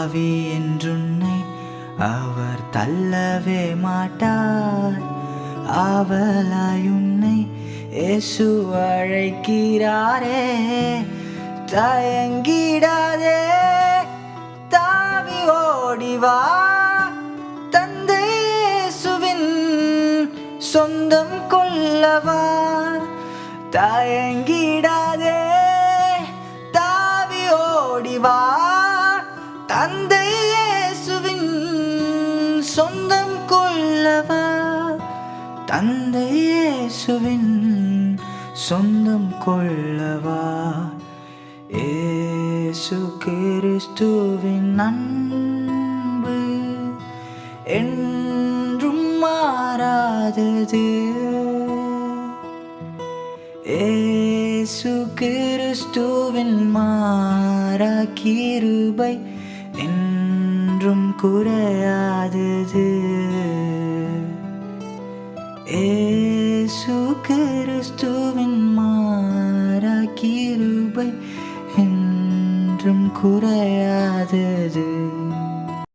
பாவி என்றுன்னை அவர் தள்ளவே மாட்டார். ஆவலாயுன்னை இயேசு அழைக்கிறாரே. தயங்கிடாதே, தாவி ஓடிவா, தந்தை இயேசுவின் சொந்தம் கொள்ளவா. தயங்கிடாதே, தாவி ஓடிவா, தந்தை இயேசுவின் சொந்தம் கொள்ளவா. தந்தை இயேசுவின் சொந்தம் கொள்ளவா. இயேசு கிறிஸ்துவின் அன்பு என்றும் மாறாதது. இயேசு கிறிஸ்துவின் மாறா கிருபை என்றும் குறையாதது. இயேசு கிறிஸ்துவின் மாறா கிருபை என்றும் குறையாதது.